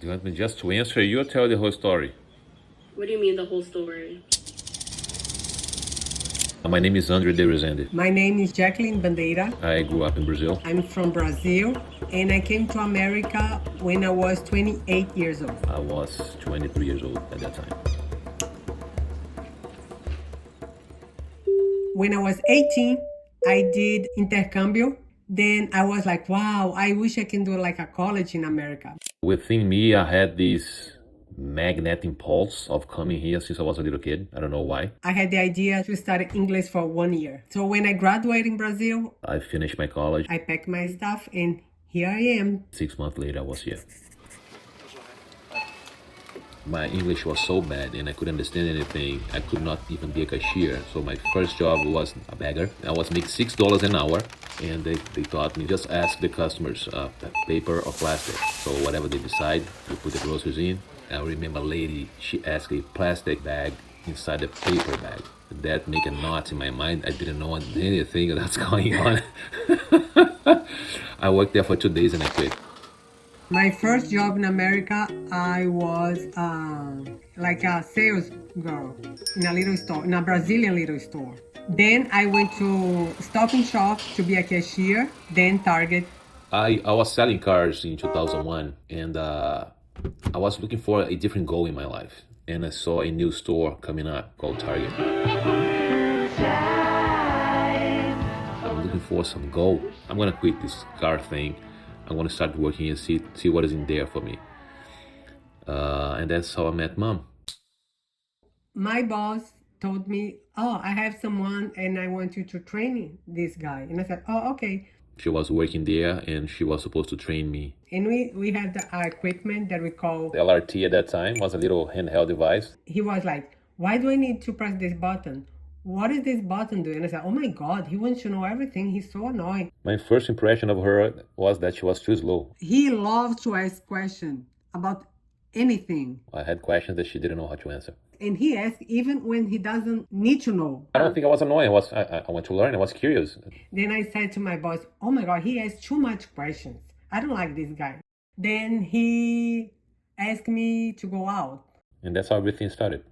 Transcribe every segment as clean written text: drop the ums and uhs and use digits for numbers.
You want me just to answer you or tell the whole story? What do you mean the whole story? My name is Andre de Rezende. My name is Jacqueline Bandeira. I grew up in Brazil. I'm from Brazil, and I came to America when I was 28 years old. I was 23 years old at that time. When I was 18, I did intercambio. Then I was like, wow, I wish I can do like a college in America. Within me, I had this magnetic impulse of coming here since I was a little kid. I don't know why. I had the idea to study English for 1 year. So when I graduated in Brazil, I finished my college. I packed my stuff and here I am. 6 months later, I was here. My English was so bad and I couldn't understand anything. I could not even be a cashier. So my first job was a beggar. I was making $6 an hour, and they taught me just ask the customers paper or plastic. So whatever they decide, you put the groceries in. I remember a lady, she asked a plastic bag inside a paper bag. That made a knot in my mind. I didn't know anything that's going on. I worked there for 2 days and I quit. My first job in America, I was like a sales girl in a little store, in a Brazilian little store. Then I went to Stop and Shop to be a cashier, then Target. I was selling cars in 2001, and I was looking for a different goal in my life. And I saw a new store coming up called Target. I'm looking for some goal. I'm gonna quit this car thing. I'm gonna start working and see what is in there for me. And that's how I met Mom. My boss told me, oh, I have someone and I want you to train this guy. And I said, oh, okay. She was working there and she was supposed to train me. And we had the equipment that we call The LRT at that time was a little handheld device. He was like, why do I need to press this button? What is this button doing? And I said, oh my God, he wants to know everything. He's so annoying. My first impression of her was that she was too slow. He loves to ask questions about anything. I had questions that she didn't know how to answer. And he asks even when he doesn't need to know. I don't think I was annoying. I want to learn. I was curious. Then I said to my boss, oh my God, he asks too much questions. I don't like this guy. Then he asked me to go out. And that's how everything started.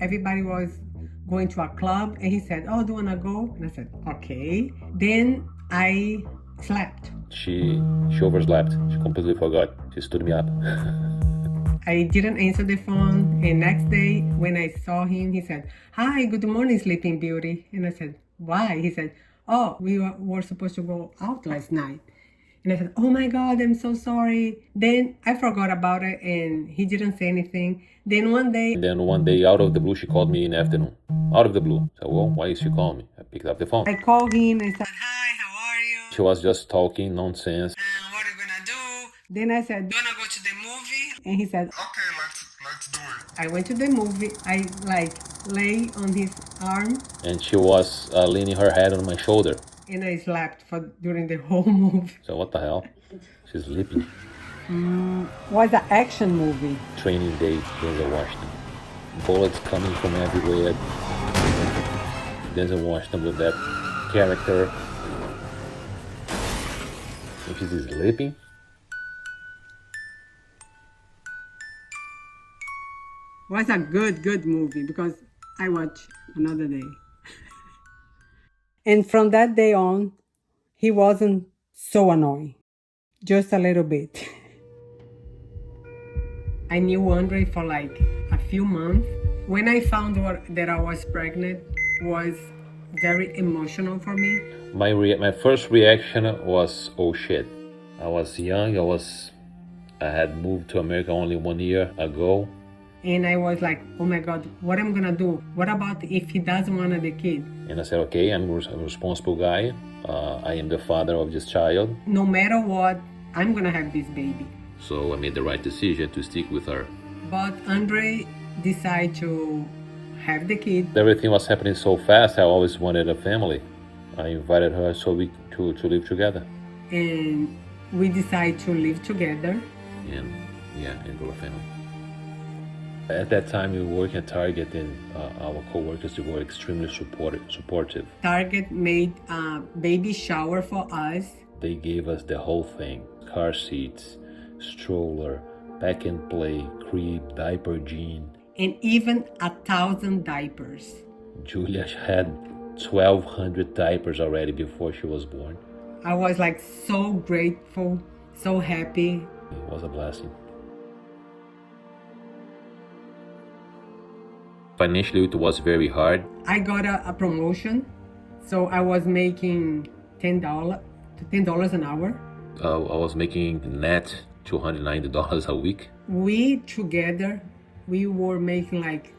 Everybody was going to a club and he said, oh, do you want to go? And I said, okay. Then I slept. She overslept. She completely forgot. She stood me up. I didn't answer the phone. And next day when I saw him, he said, hi, good morning, Sleeping Beauty. And I said, why? He said, oh, we were supposed to go out last night. And I said, oh my God, I'm so sorry. Then I forgot about it and he didn't say anything. Then one day, out of the blue, she called me in the afternoon. Out of the blue. So, well, why is she calling me? I picked up the phone. I called him and said, hi, how are you? She was just talking nonsense. What are you gonna do? Then I said, do you wanna go to the movie? And he said, okay, let's do it. I went to the movie. I lay on his arm. And she was leaning her head on my shoulder. And I slept during the whole movie. So what the hell? She's sleeping. Was an action movie. Training Day, Denzel Washington. Bullets coming from everywhere. Denzel Washington with that character. And she's sleeping. Was a good movie because I watched another day. And from that day on, he wasn't so annoying. Just a little bit. I knew Andre for like a few months. When I found that I was pregnant, was very emotional for me. My first reaction was, oh shit. I was young. I had moved to America only 1 year ago. And I was like, oh my God, what am I gonna do? What about if he doesn't want the kid? And I said, okay, I'm a responsible guy. I am the father of this child. No matter what, I'm gonna have this baby. So I made the right decision to stick with her. But Andre decided to have the kid. Everything was happening so fast. I always wanted a family. I invited her so we to live together. And we decided to live together. And grow a family. At that time, we were working at Target, and our co-workers were extremely supportive. Target made a baby shower for us. They gave us the whole thing. Car seats, stroller, pack and play, crib, diaper jean. And even 1,000 diapers. Julia had 1,200 diapers already before she was born. I was like so grateful, so happy. It was a blessing. Financially, it was very hard. I got a promotion, so I was making $10 an hour. I was making net $290 a week. We together, we were making like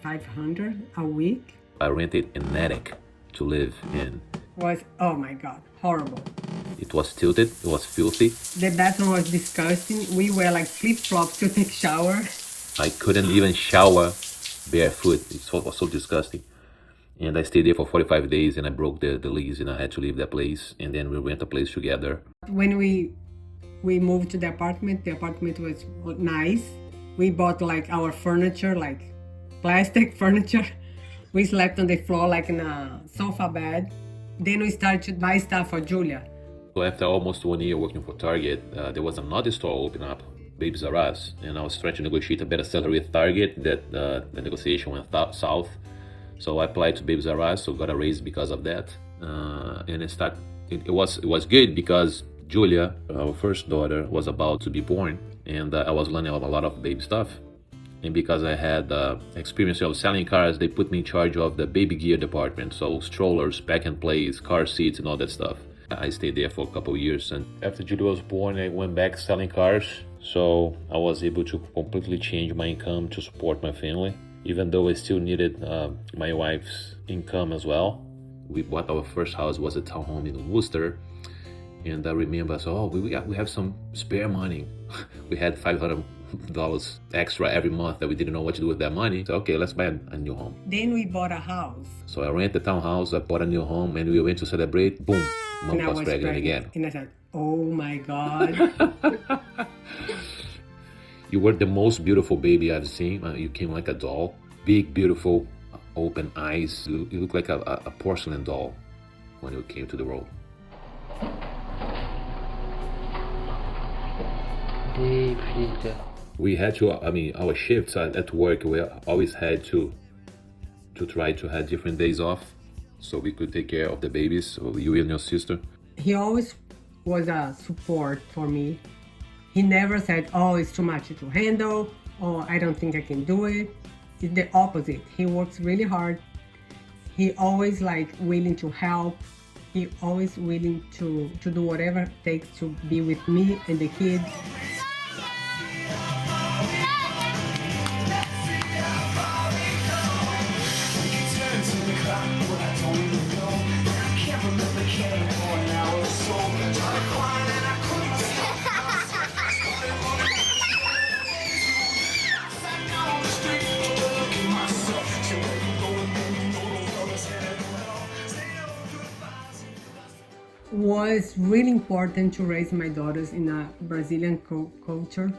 $500 a week. I rented an attic to live in. Was, oh my God, horrible. It was tilted, it was filthy. The bathroom was disgusting. We wear like flip-flops to take shower. I couldn't even shower barefoot. It was so disgusting. And I stayed there for 45 days and I broke the lease and I had to leave that place. And then we rent a place together. When we moved to the apartment was nice. We bought like our furniture, like plastic furniture. We slept on the floor like in a sofa bed. Then we started to buy stuff for Julia. So after almost 1 year working for Target, there was another store open up, Babies R Us, and I was trying to negotiate a better salary with Target. That the negotiation went south. So I applied to Babies R Us, so got a raise because of that. And it was good because Julia, our first daughter, was about to be born, and I was learning a lot of baby stuff. And because I had experience of selling cars, they put me in charge of the baby gear department. So strollers, pack and plays, car seats, and all that stuff. I stayed there for a couple of years. And after Julia was born, I went back selling cars. So I was able to completely change my income to support my family, even though I still needed my wife's income as well. We bought our first house, was a townhome in Worcester. And I remember, we have some spare money. We had $500 extra every month that we didn't know what to do with that money. So, okay, let's buy a new home. Then we bought a house. So I rented the townhouse, I bought a new home, and we went to celebrate. Boom, mom And I was pregnant again. And I said, oh my God. You were the most beautiful baby I've seen. You came like a doll. Big, beautiful, open eyes. You look like a porcelain doll when you came to the world. We had to, our shifts at work, we always had to try to have different days off so we could take care of the babies, so you and your sister. He always was a support for me. He never said, oh, it's too much to handle, or I don't think I can do it. It's the opposite. He works really hard. He always willing to help. He always willing to do whatever it takes to be with me and the kids. Was really important to raise my daughters in a Brazilian culture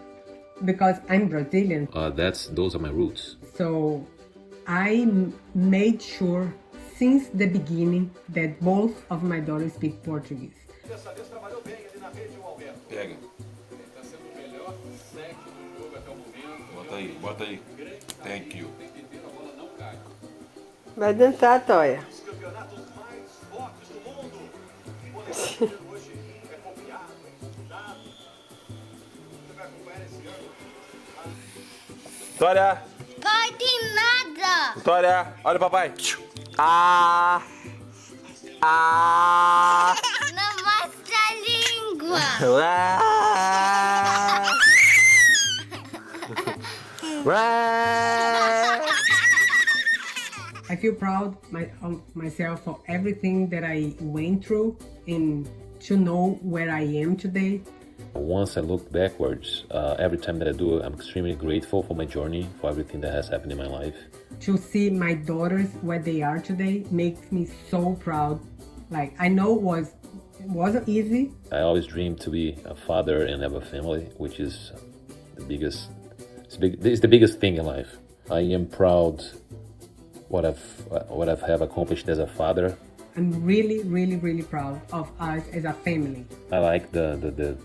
because I'm Brazilian. Those are my roots. So I made sure since the beginning that both of my daughters speak Portuguese. Pega. Bota aí. Thank you. Vai dançar, Toia. Vitória! Pode nada! Vitória! Olha o papai! Não mostra a língua! I feel proud of myself for everything that I went through and to know where I am today. Once I look backwards, every time that I do, I'm extremely grateful for my journey, for everything that has happened in my life. To see my daughters where they are today makes me so proud. I know it wasn't easy. I always dreamed to be a father and have a family, which is it's the biggest thing in life. I am proud what I've have accomplished as a father, I'm really, really, really proud of us as a family. I like the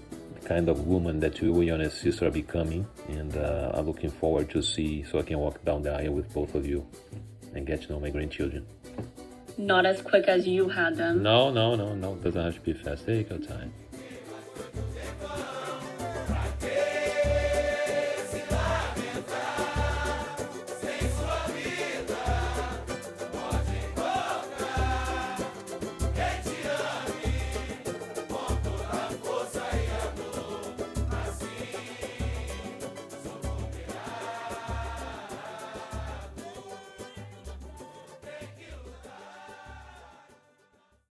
kind of woman that you and your sister are becoming, and I'm looking forward to see so I can walk down the aisle with both of you and get to know my grandchildren. Not as quick as you had them. No. Doesn't have to be fast. Take your time.